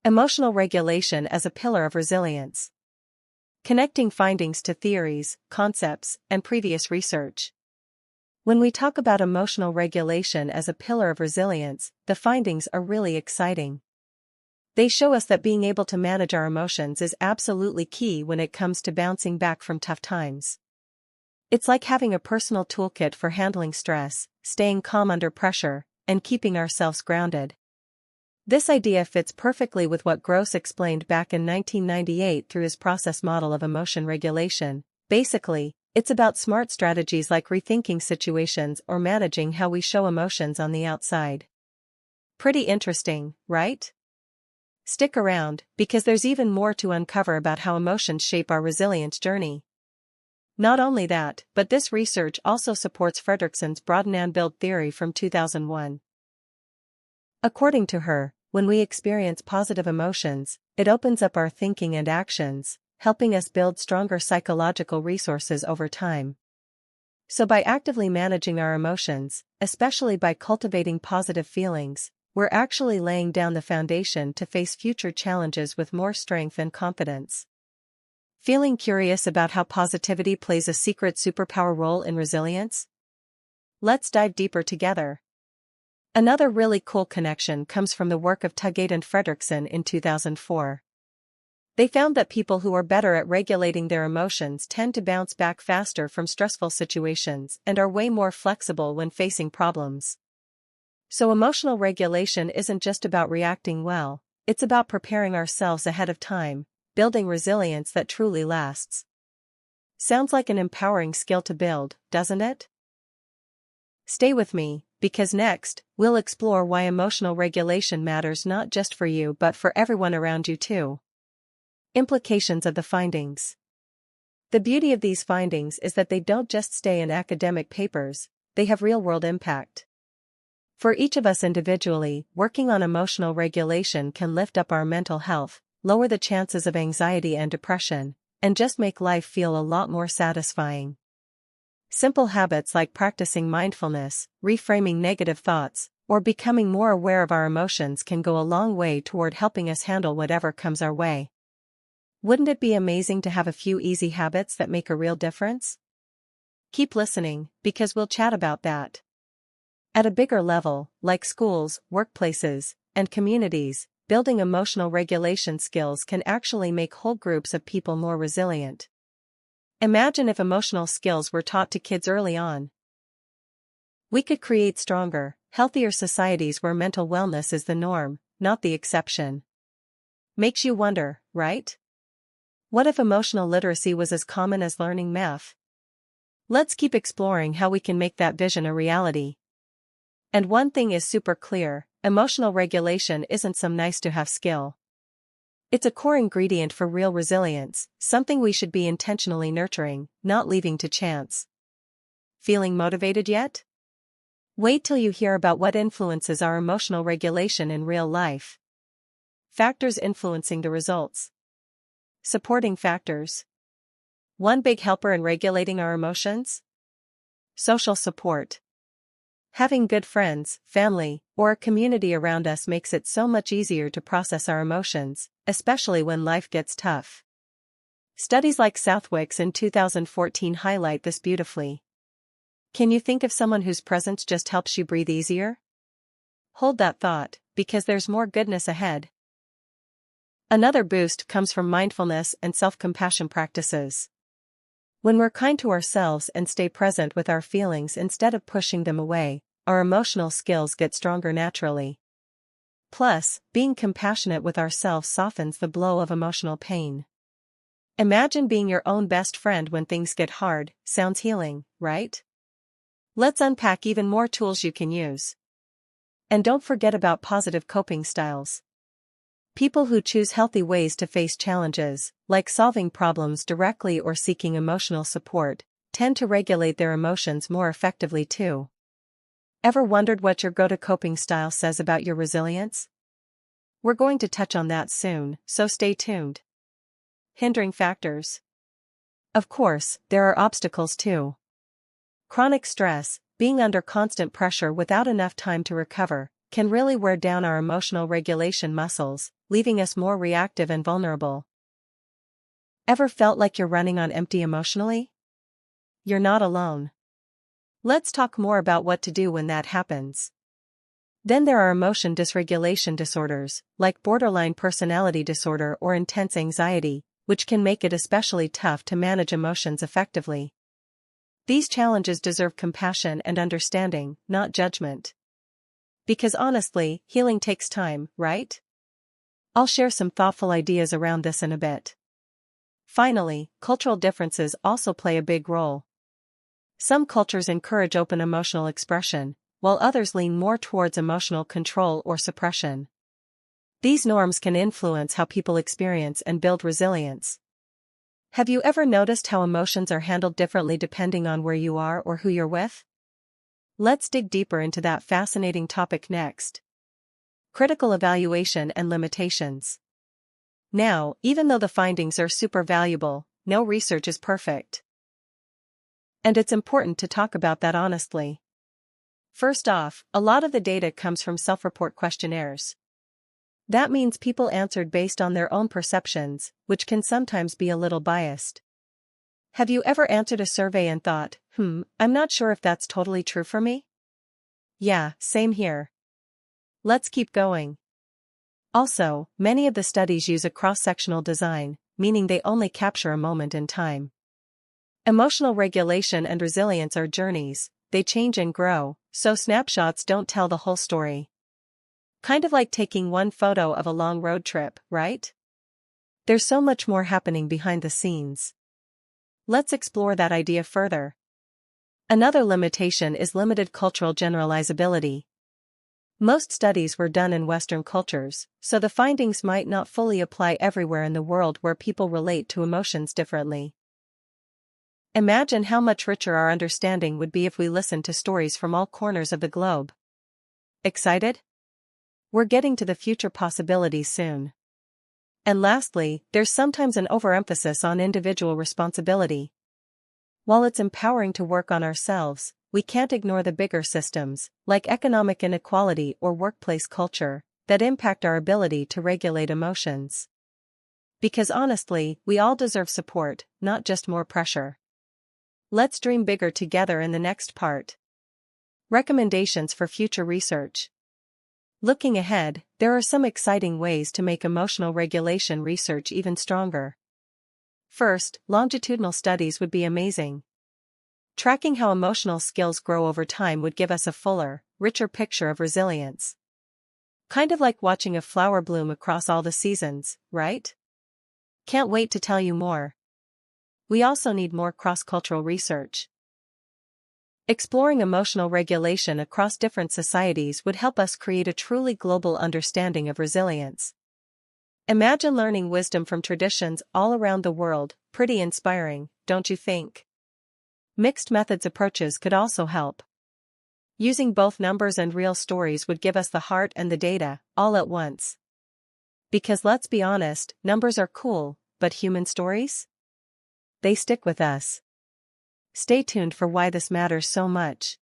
Emotional regulation as a pillar of resilience. Connecting findings to theories, concepts, and previous research. When we talk about emotional regulation as a pillar of resilience, the findings are really exciting. They show us that being able to manage our emotions is absolutely key when it comes to bouncing back from tough times. It's like having a personal toolkit for handling stress, staying calm under pressure, and keeping ourselves grounded. This idea fits perfectly with what Gross explained back in 1998 through his process model of emotion regulation. Basically, it's about smart strategies like rethinking situations or managing how we show emotions on the outside. Pretty interesting, right? Stick around, because there's even more to uncover about how emotions shape our resilience journey. Not only that, but this research also supports Fredrickson's broaden and build theory from 2001. According to her, when we experience positive emotions, it opens up our thinking and actions, helping us build stronger psychological resources over time. So by actively managing our emotions, especially by cultivating positive feelings, we're actually laying down the foundation to face future challenges with more strength and confidence. Feeling curious about how positivity plays a secret superpower role in resilience? Let's dive deeper together. Another really cool connection comes from the work of Tugate and Fredrickson in 2004. They found that people who are better at regulating their emotions tend to bounce back faster from stressful situations and are way more flexible when facing problems. So emotional regulation isn't just about reacting well, it's about preparing ourselves ahead of time, building resilience that truly lasts. Sounds like an empowering skill to build, doesn't it? Stay with me, because next, we'll explore why emotional regulation matters not just for you but for everyone around you too. Implications of the findings. The beauty of these findings is that they don't just stay in academic papers, they have real-world impact. For each of us individually, working on emotional regulation can lift up our mental health, lower the chances of anxiety and depression, and just make life feel a lot more satisfying. Simple habits like practicing mindfulness, reframing negative thoughts, or becoming more aware of our emotions can go a long way toward helping us handle whatever comes our way. Wouldn't it be amazing to have a few easy habits that make a real difference? Keep listening, because we'll chat about that. At a bigger level, like schools, workplaces, and communities, building emotional regulation skills can actually make whole groups of people more resilient. Imagine if emotional skills were taught to kids early on. We could create stronger, healthier societies where mental wellness is the norm, not the exception. Makes you wonder, right? What if emotional literacy was as common as learning math? Let's keep exploring how we can make that vision a reality. And one thing is super clear, emotional regulation isn't some nice-to-have skill. It's a core ingredient for real resilience, something we should be intentionally nurturing, not leaving to chance. Feeling motivated yet? Wait till you hear about what influences our emotional regulation in real life. Factors influencing the results. Supporting factors. One big helper in regulating our emotions? Social support. Having good friends, family, or a community around us makes it so much easier to process our emotions, especially when life gets tough. Studies like Southwick's in 2014 highlight this beautifully. Can you think of someone whose presence just helps you breathe easier? Hold that thought, because there's more goodness ahead. Another boost comes from mindfulness and self-compassion practices. When we're kind to ourselves and stay present with our feelings instead of pushing them away, our emotional skills get stronger naturally. Plus, being compassionate with ourselves softens the blow of emotional pain. Imagine being your own best friend when things get hard. Sounds healing, right? Let's unpack even more tools you can use. And don't forget about positive coping styles. People who choose healthy ways to face challenges, like solving problems directly or seeking emotional support, tend to regulate their emotions more effectively too. Ever wondered what your go-to coping style says about your resilience? We're going to touch on that soon, so stay tuned. Hindering factors. Of course, there are obstacles too. Chronic stress, being under constant pressure without enough time to recover, can really wear down our emotional regulation muscles, leaving us more reactive and vulnerable. Ever felt like you're running on empty emotionally? You're not alone. Let's talk more about what to do when that happens. Then there are emotion dysregulation disorders, like borderline personality disorder or intense anxiety, which can make it especially tough to manage emotions effectively. These challenges deserve compassion and understanding, not judgment. Because honestly, healing takes time, right? I'll share some thoughtful ideas around this in a bit. Finally, cultural differences also play a big role. Some cultures encourage open emotional expression, while others lean more towards emotional control or suppression. These norms can influence how people experience and build resilience. Have you ever noticed how emotions are handled differently depending on where you are or who you're with? Let's dig deeper into that fascinating topic next. Critical evaluation and limitations. Now, even though the findings are super valuable, no research is perfect. And it's important to talk about that honestly. First off, a lot of the data comes from self-report questionnaires. That means people answered based on their own perceptions, which can sometimes be a little biased. Have you ever answered a survey and thought, I'm not sure if that's totally true for me? Yeah, same here. Let's keep going. Also, many of the studies use a cross-sectional design, meaning they only capture a moment in time. Emotional regulation and resilience are journeys, they change and grow, so snapshots don't tell the whole story. Kind of like taking one photo of a long road trip, right? There's so much more happening behind the scenes. Let's explore that idea further. Another limitation is limited cultural generalizability. Most studies were done in Western cultures, so the findings might not fully apply everywhere in the world where people relate to emotions differently. Imagine how much richer our understanding would be if we listened to stories from all corners of the globe. Excited? We're getting to the future possibilities soon. And lastly, there's sometimes an overemphasis on individual responsibility. While it's empowering to work on ourselves, we can't ignore the bigger systems, like economic inequality or workplace culture, that impact our ability to regulate emotions. Because honestly, we all deserve support, not just more pressure. Let's dream bigger together in the next part. Recommendations for future research. Looking ahead, there are some exciting ways to make emotional regulation research even stronger. First, longitudinal studies would be amazing. Tracking how emotional skills grow over time would give us a fuller, richer picture of resilience. Kind of like watching a flower bloom across all the seasons, right? Can't wait to tell you more. We also need more cross-cultural research. Exploring emotional regulation across different societies would help us create a truly global understanding of resilience. Imagine learning wisdom from traditions all around the world, pretty inspiring, don't you think? Mixed methods approaches could also help. Using both numbers and real stories would give us the heart and the data, all at once. Because let's be honest, numbers are cool, but human stories? They stick with us. Stay tuned for why this matters so much.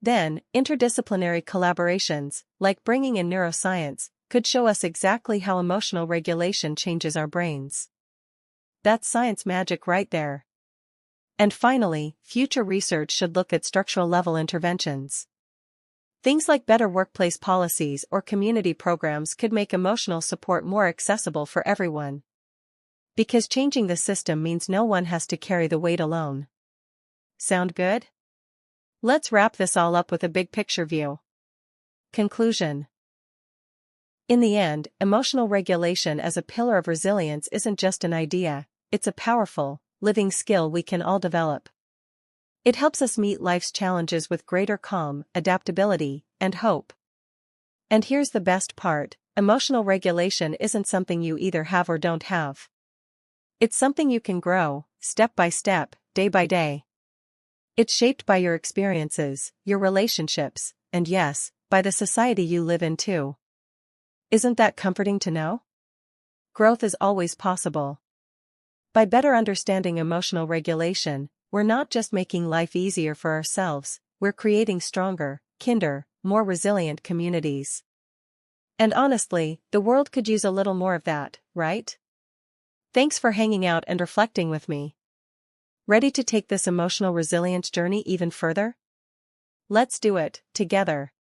Then, interdisciplinary collaborations, like bringing in neuroscience, could show us exactly how emotional regulation changes our brains. That's science magic right there. And finally, future research should look at structural level interventions. Things like better workplace policies or community programs could make emotional support more accessible for everyone. Because changing the system means no one has to carry the weight alone. Sound good? Let's wrap this all up with a big picture view. Conclusion. In the end, emotional regulation as a pillar of resilience isn't just an idea, it's a powerful, living skill we can all develop. It helps us meet life's challenges with greater calm, adaptability, and hope. And here's the best part, emotional regulation isn't something you either have or don't have. It's something you can grow, step by step, day by day. It's shaped by your experiences, your relationships, and yes, by the society you live in too. Isn't that comforting to know? Growth is always possible. By better understanding emotional regulation, we're not just making life easier for ourselves, we're creating stronger, kinder, more resilient communities. And honestly, the world could use a little more of that, right? Thanks for hanging out and reflecting with me. Ready to take this emotional resilience journey even further? Let's do it, together.